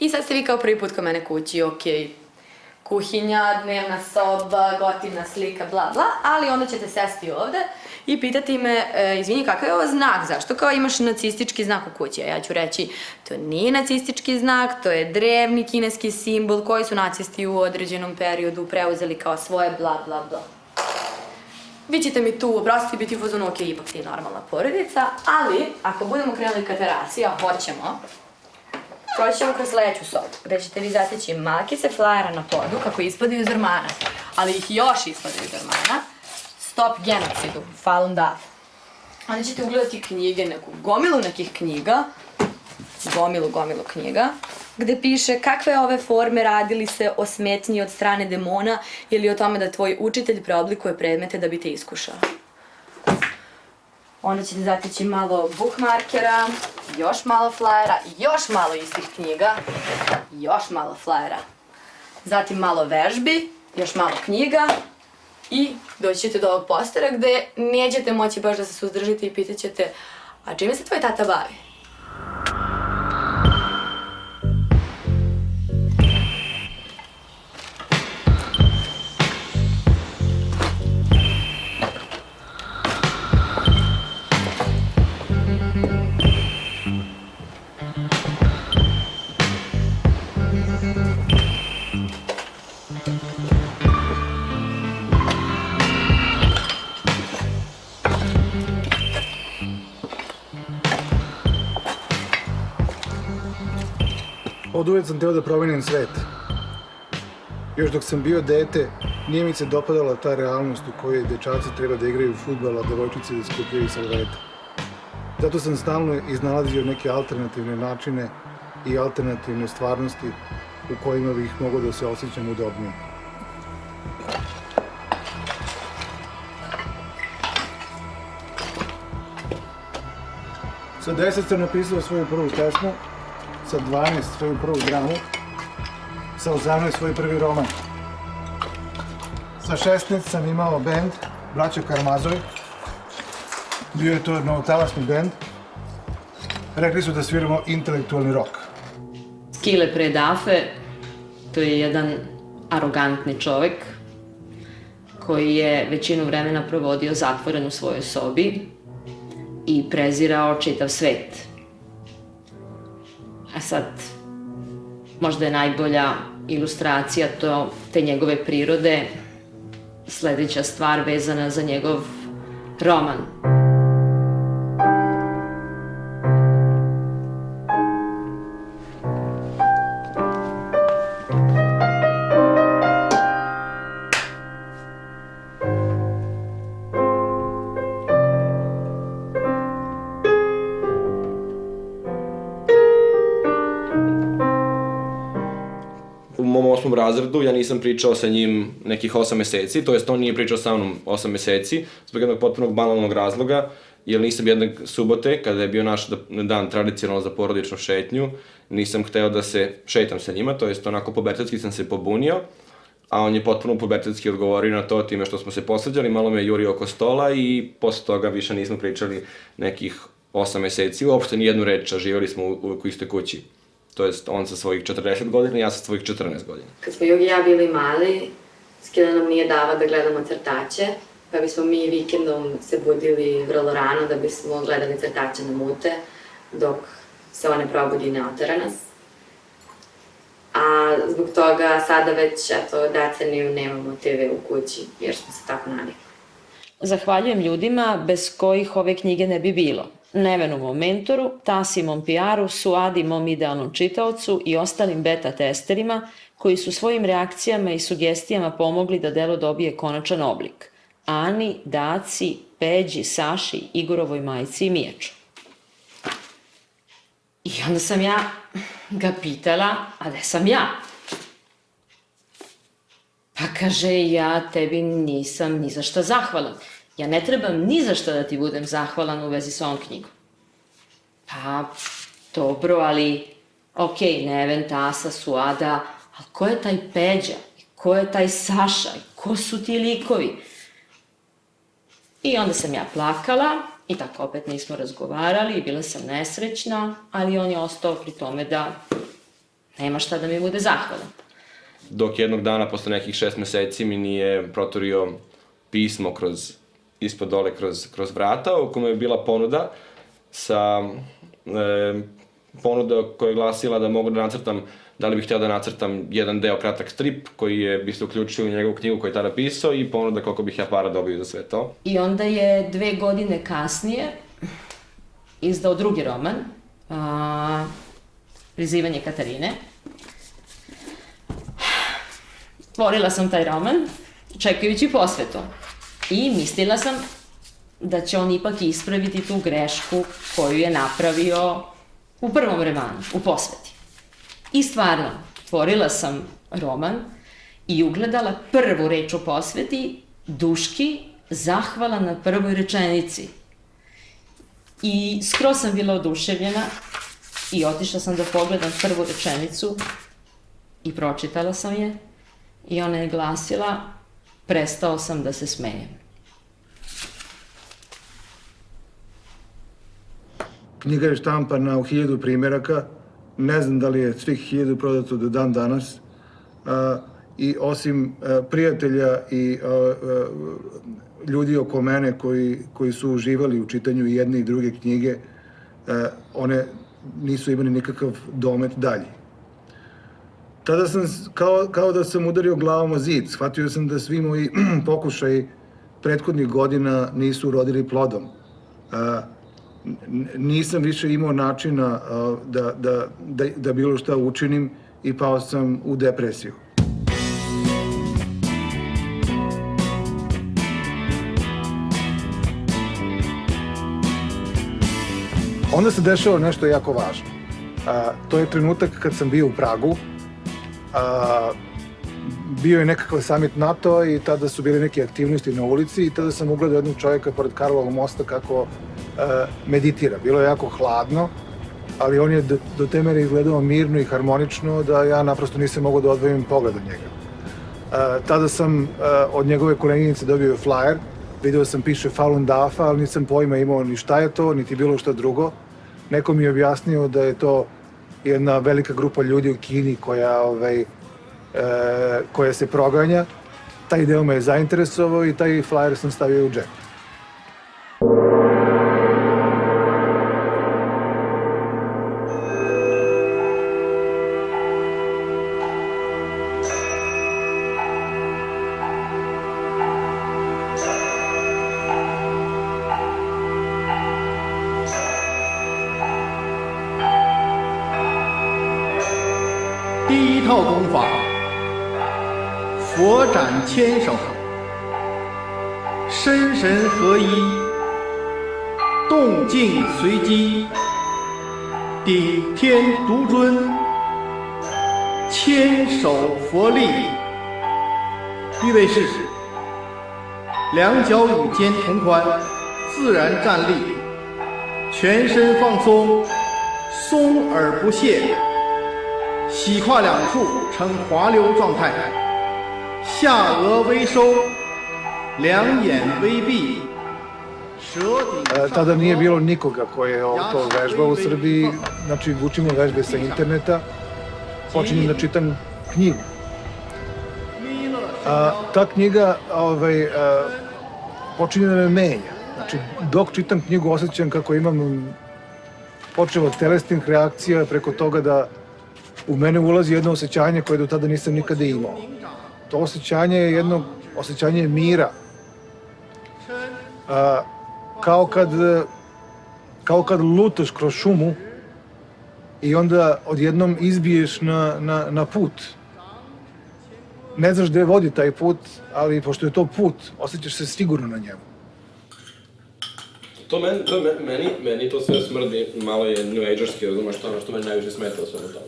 I sad ste vi kao prvi put kod mene kući, okej, kuhinja, dnevna soba, gotivna slika, bla bla, ali onda ćete sesti ovde i pitati me, izvini, kakav je ovo znak, zašto kao imaš nacistički znak u kući? A ja ću reći, to nije nacistički znak, to je drevni kineski simbol koji su nacisti u određenom periodu preuzeli kao svoje, bla bla bla. Vi ćete mi tu oprostiti biti u fazonu, okej, ipak ti je normalna porodica, ali ako budemo krenuli ka terasi, a hoćemo, proći ćemo kroz sledeću sobu, gde ćete vi zateći malkice flajera na podu kako ispadaju iz ormana, ali ih još ispadaju iz ormana. Stop genocidu, Falun Dafa. Onda ćete ugledati knjige, neku gomilu nekih knjiga, gomilu knjiga, gde piše kakve ove forme radili se o smetnji od strane demona ili o tome da tvoj učitelj preoblikuje predmete da bi te iskušao. Onda ćete zateći malo bookmarkera, još malo flajera, još malo istih knjiga, još malo flajera. Zatim malo vežbi, još malo knjiga i doći ćete do ovog postera gde nećete moći baš da se suzdržite i pitat ćete, a čime se tvoj tata bavi? Od uvek sam teo da promenim svet. Još dok sam bio dete, nije mi se dopadala ta realnost u kojoj dečaci treba da igraju fudbal, a devojčice da skupljaju salvete. Zato sam stalno iznalazio neke alternativne načine i alternativne stvarnosti u kojima bih mogao da se osjećam udobnije. Sa 10 sam napisao svoju prvu pesmu, sa 12 svoju prvu dramu, sa 18 svoj prvi roman. Sa 16 sam imao bend, Braćo Karamazov. Bio je to novotalasni bend. Rekli su da sviramo intelektualni rock. Skile pre Dafe, to je jedan arogantni čovek koji je većinu vremena provodio zatvoren u svojoj sobi i prezirao čitav svet. A sad, možda je najbolja ilustracija te njegove prirode sledeća stvar vezana za njegov roman. U mom 8. razredu ja nisam pričao sa njim nekih 8 meseci, to jest on nije pričao sa mnom 8 meseci, zbog jednog potpunog banalnog razloga, jer nisam jednog subote, kada je bio naš dan tradicionalno za porodičnu šetnju, nisam hteo da se šetam sa njima, to jest onako pubertetski sam se pobunio, a on je potpuno pubertetski odgovorio na to time što smo se posvađali, malo me jurio oko stola i posle toga više nismo pričali nekih 8 meseci, uopšte nijednu reč, a živjeli smo uvek u istoj kući. To jest, on sa svojih 40 godina, ja sa svojih 14 godina. Kad smo Jogi i ja bili mali, Skila nam nije dava da gledamo crtače, pa bismo mi vikendom se budili vrlo rano da bismo gledali crtače na mute, dok se on ne probudi i ne otera nas. A zbog toga sada već, deceniju nemamo TV u kući, jer smo se tako navikli. Zahvaljujem ljudima bez kojih ove knjige ne bi bilo. Nevenu mom mentoru, Tasi mom PR-u, Suadi mom idealnom čitaocu i ostalim beta testerima koji su svojim reakcijama i sugestijama pomogli da delo dobije konačan oblik. Ani, Daci, Peđi, Saši, Igorovoj majci i Mijaču. I onda sam ja ga pitala, a gde sam ja? Pa kaže, ja tebi nisam ni za šta zahvalan. Ja ne trebam ni za šta da ti budem zahvalan u vezi sa ovom knjigom. Pa, dobro, ali, okej, Neven, Tasa, Suada, ali ko je taj Peđa? Ko je taj Saša? Ko su ti likovi? I onda sam ja plakala i tako opet nismo razgovarali i bila sam nesrećna, ali on je ostao pri tome da Nema šta da mi bude zahvalan. Dok jednog dana, posle nekih 6 meseci, mi nije proturio pismo ispod dole kroz vrata, u kome je bila ponuda ponuda koja je glasila da mogu da nacrtam, da li bih hteo da nacrtam jedan deo kratak strip koji bi se uključio u njegovu knjigu koju je tada pisao i ponuda koliko bih ja para dobio za sve to. I onda je 2 godine kasnije izdao drugi roman, Prizivanje Katarine. Otvorila sam taj roman, čekajući posvetu. I mislila sam da će on ipak ispraviti tu grešku koju je napravio u prvom romanu, u posveti. I stvarno, otvorila sam roman i ugledala prvu reč u posveti, Duški, zahvala na prvoj rečenici. I skroz sam bila oduševljena i otišla sam da pogledam prvu rečenicu i pročitala sam je i ona je glasila: prestao sam da se smejem. Knjiga je štampana u 1000 primjeraka, ne znam da li je svih 1000 prodato do dan danas. I osim prijatelja i ljudi oko mene koji su uživali u čitanju jedne i druge knjige, one nisu imali nikakav domet dalje. Tada sam, kao da sam udario glavom o zid, shvatio sam da svi moji pokušaji prethodnih godina nisu urodili plodom. Nisam više imao načina da bilo šta učinim i pao sam u depresiju. Onda se dešava nešto jako važno. To je trenutak kad sam bio u Pragu. Bio je nekakav summit NATO i tada su bile neke aktivnosti na ulici i tada sam ugledao jednog čovjeka pored Karlovog mosta kako meditira. Bilo je jako hladno, ali on je do te mere izgledao mirno i harmonično da ja naprosto nisam mogao da odvojim pogled od njega. Tada sam od njegove koleginice dobio flyer, video sam piše Falun Dafa, ali nisam pojma imao ni šta je to, niti bilo šta drugo. Neko mi je objasnio da je to jedna velika grupa ljudi u Kini koja se proganja. Taj deo me je zainteresovao i taj flyer sam stavio u džep.佛展千手，身神合一，动静随机，顶天独尊，千手佛力。预备式，两脚与肩同宽，自然站立，全身放松，松而不懈，膝胯两处呈滑溜状态。下颚微收，两眼微闭，舌顶。Tada nije bilo nikoga koji je to vežbao u Srbiji, znači učimo vežbe sa interneta, počinjem da čitam knjigu. Ta knjiga počinje da me menja. Znači, dok čitam knjigu osjećam kako imam počeo od telesnih reakcija preko toga da u mene ulazi jedno osjećanje koje do tada nisam nikada imao. To osjećanje je jedno osjećanje mira. Kao kad lutaš kroz šumu i onda odjednom izbiješ na put. Ne znaš gde vodi taj put, ali pošto je to put, osjećaš se sigurno na njemu. Meni to sve smrdi, malo je new age-erski, razumeš, to ono što meni najviše smeta u svemu tome.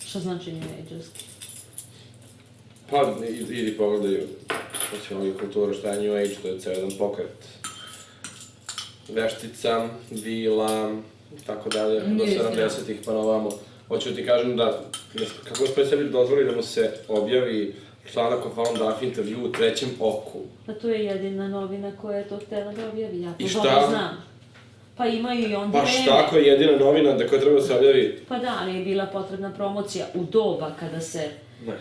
Šta znači new age-erski? Pa, idi pogledaj sociologiju kulturu, šta je New Age, to je ceo jedan pokret. Veštica, vila, tako dalje, do 70-ih pa na ovamo. Hoću ti kažem da, kako smo sebi dozvoli da mu se objavi članak o Falun Dafa intervju u Trećem oku. Pa to je jedina novina koja je to htela da objavi, ja to I dobro znam. Pa imaju i on vreme. Baš tako je jedina novina da koja treba da se objavi. Pa da, ali je bila potrebna promocija u doba kada se... Ne,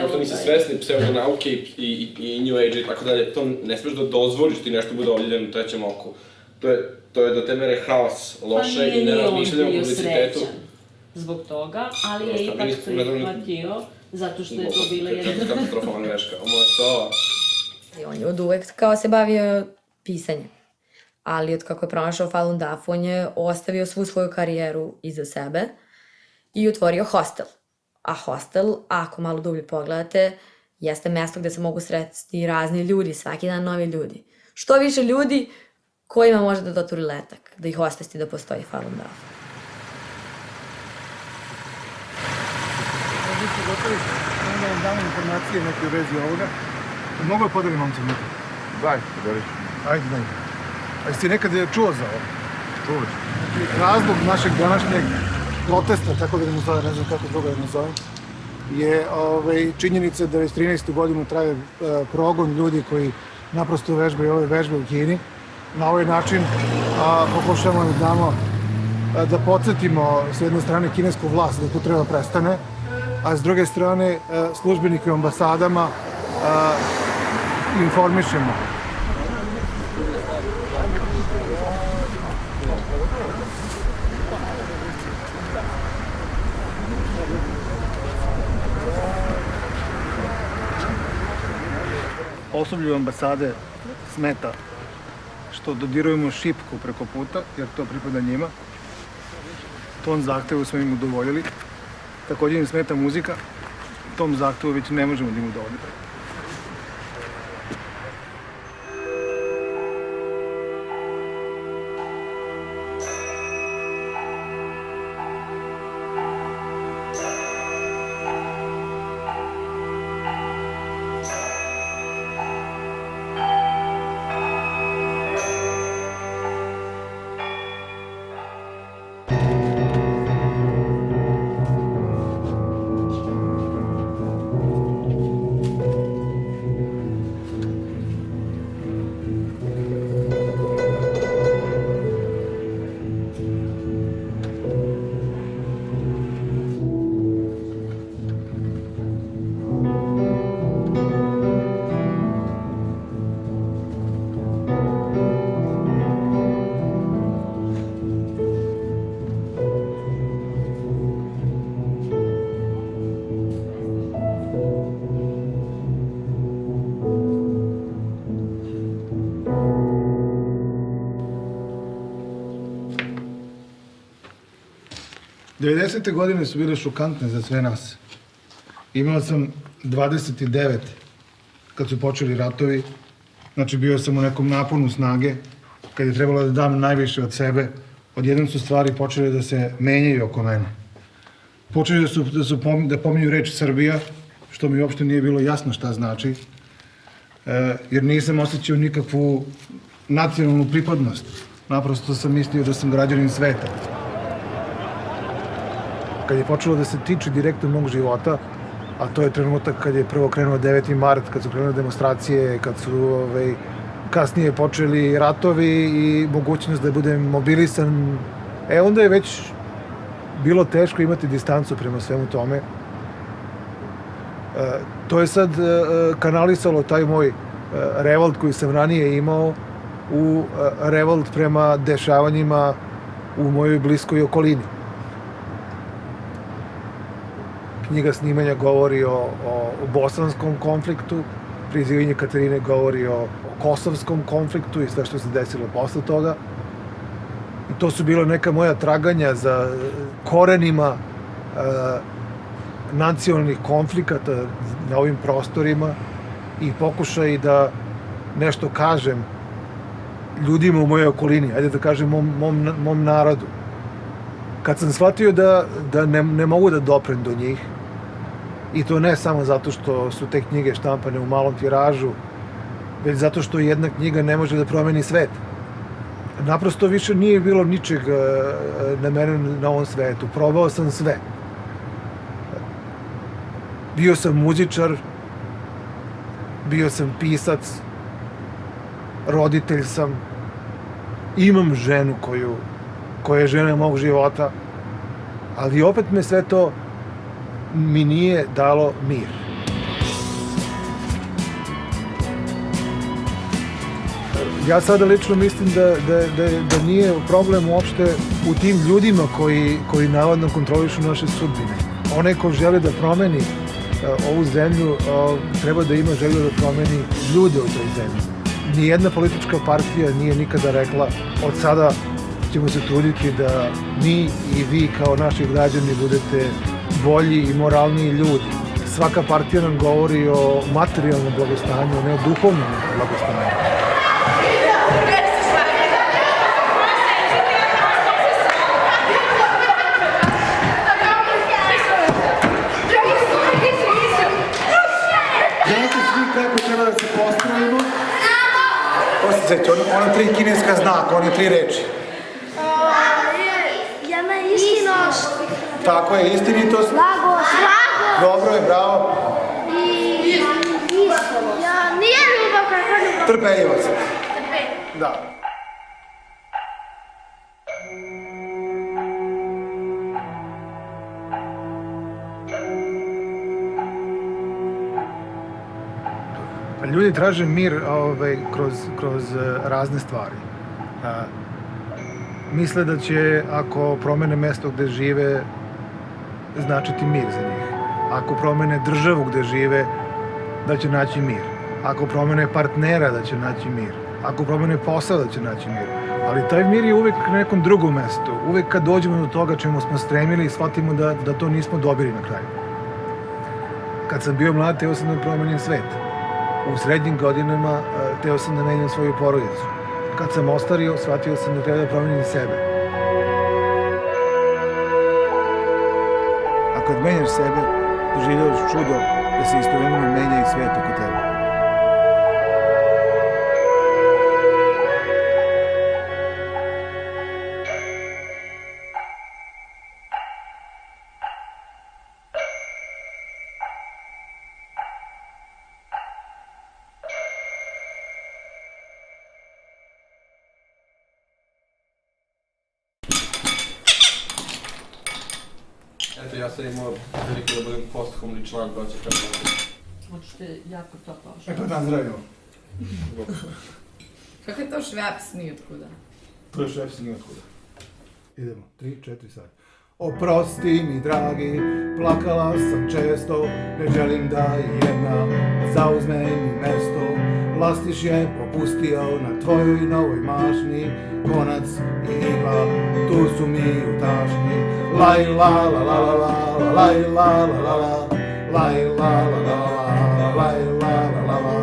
uopšte nisi svesni pseudonauke i New Age i tako dalje. To ne smiješ da dozvoliš ti nešto bude objavljeno u trećem oku. To je do te mere haos, loše i ne razmišljamo o publicitetu. Zbog toga, ali je ipak prihvatio, zato što je to bila jedna... Katastrofalna greška. Moja sova. I on je od uvek kao se bavio pisanjem. Ali od kako je pronašao Falun Dafu, on je ostavio svu svoju karijeru iza sebe i otvorio hostel. A hostel, ako malo dublje pogledate, jeste mesto gde se mogu sresti razni ljudi, svaki dan novi ljudi. Što više ljudi kojima može da doturi letak, da ih osvesti da postoji Falun Dafu. Onda vam damo informacije neke u vezi ovoga. Mogu da podelim momci neke? Daj, podeli. Ajde, daj. A jesi ti nekad čuo za ovo? Čuo. Razlog našeg današnjeg protesta, tako da ne zove, ne znam kako drugo da ne zove, je činjenica da već 13. godinu traje progon ljudi koji naprosto vežbaju ove vežbe u Kini. Na ovaj način pokušamo da damo, da podsjetimo s jedne strane kinesku vlast da to treba prestane, a s druge strane službenike u ambasadama informišemo. Osoblju ambasade smeta što dodirujemo šipku preko puta, jer to pripada njima. Tom zahtevu smo im udovoljili. Također im smeta muzika. Tom zahtevu već ne možemo da im udovoljimo. '90. godine su bile šokantne za sve nas. Imao sam 29 kad su počeli ratovi. Znači bio sam u nekom naponu snage. Kad je trebalo da dam najviše od sebe, odjednom su stvari počele da se menjaju oko mene. Počeli da pominju reč Srbija, što mi uopšte nije bilo jasno šta znači, jer nisam osjećao nikakvu nacionalnu pripadnost. Naprosto sam mislio da sam građanin sveta. Kad je počelo da se tiče direktno mog života, a to je trenutak kad je prvo krenuo 9. mart, kad su krenule demonstracije, kad su kasnije počeli ratovi i mogućnost da budem mobilisan, onda je već bilo teško imati distancu prema svemu tome. To je sad kanalisalo taj moj revolt koji sam ranije imao u revolt prema dešavanjima u mojoj bliskoj okolini. Knjiga snimanja govori o bosanskom konfliktu, Prizivanje Katarine govori o kosovskom konfliktu i sve što se desilo posle toga. I to su bila neka moja traganja za korenima nacionalnih konflikata na ovim prostorima i pokušaj da nešto kažem ljudima u mojoj okolini, ajde da kažem mom narodu. Kad sam shvatio da ne mogu da doprem do njih, i to ne samo zato što su te knjige štampane u malom tiražu, već zato što jedna knjiga ne može da promeni svet. Naprosto više nije bilo ničeg na mene na ovom svetu. Probao sam sve. Bio sam muzičar, bio sam pisac, roditelj sam, imam ženu koja je žena mog života, ali opet me sve to mi nije dalo mir. Ja sada lično mislim da nije problem uopšte u tim ljudima koji navodno kontrolišu naše sudbine. Onaj ko želi da promeni ovu zemlju, treba da ima želju da promeni ljude u toj zemlji. Nijedna politička partija nije nikada rekla od sada ćemo se truditi da mi i vi kao naši građani budete bolji i moralniji ljudi. Svaka partija nam govori o materijalnom blagostanju, ne o duhovnom blagostanju. Znate svi kako treba da se postavimo? Osjećajte, ona 3 kineska znaka, one 3 reči. Jedna je istinost. Tako je, istinitost. Slagost. Dobro je, bravo. Nije ljubav kakva ljubav. Trpeljivost. Da. Ljudi traže mir kroz razne stvari. Misle da će, ako promene mesto gde žive, značiti mir za njih. Ako promene državu gde žive, da će naći mir. Ako promene partnera, da će naći mir. Ako promene posao, da će naći mir. Ali taj mir je uvek na nekom drugom mestu. Uvek kad dođemo do toga čemu smo stremili i shvatimo da to nismo dobili na kraju. Kad sam bio mlad, teo sam da promenim svet. U srednjim godinama teo sam da menjam svoju porodicu. Kad sam ostario, shvatio sam da treba da promenim sebe. A kad menjaš sebe, doživljavaš čudo da se istovremeno menja i svet oko tebe. Eto, ja sam imao priliku da budem posthumni član Braće Karamazov. Hoćete jako to pažnje. Pa nazdravimo. Kako je to šveps nijotkuda? To je šveps nijotkuda. Idemo, 3, 4 sad. Oprosti mi, dragi, plakala sam često, ne želim da jedna zauzme mi mesto. Lastiš je popustio na tvojoj novoj mašni, konac i igla, tu su mi u tašni. Laj la la la la la, laj la la la la, laj la la la la, laj la la la la,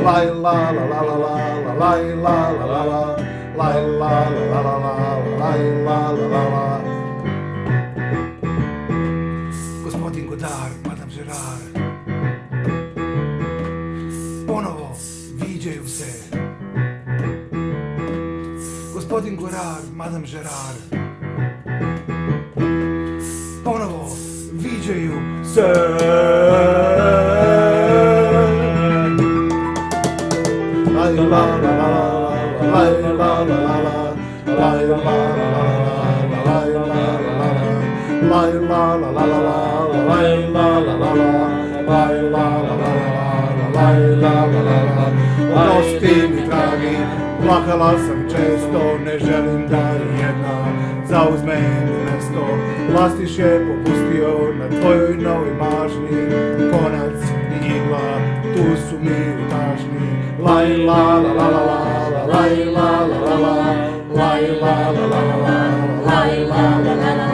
laj la la la la la, laj la la la la, laj la la la la, laj la la la la. Gospodin Godard, Madame Gerard, ponovo viđaju se. Gospodin Godard, Madame Gerard, ponovo viđaju se. Laj la la la la, laj la la la la, laj la la la la, laj la la la la, laj la la la la, laj la la la la, laj la la la la, laj la la la la. Oprosti mi, dragi, plakala sam često, ne želim da jedna zauzme mi mesto. Lastiš je popustio na tvojoj novoj mašni, konac i igla, tu su mi u tašni. Laj la la la la la, laj la la la la, laj la la la la, laj la la la la.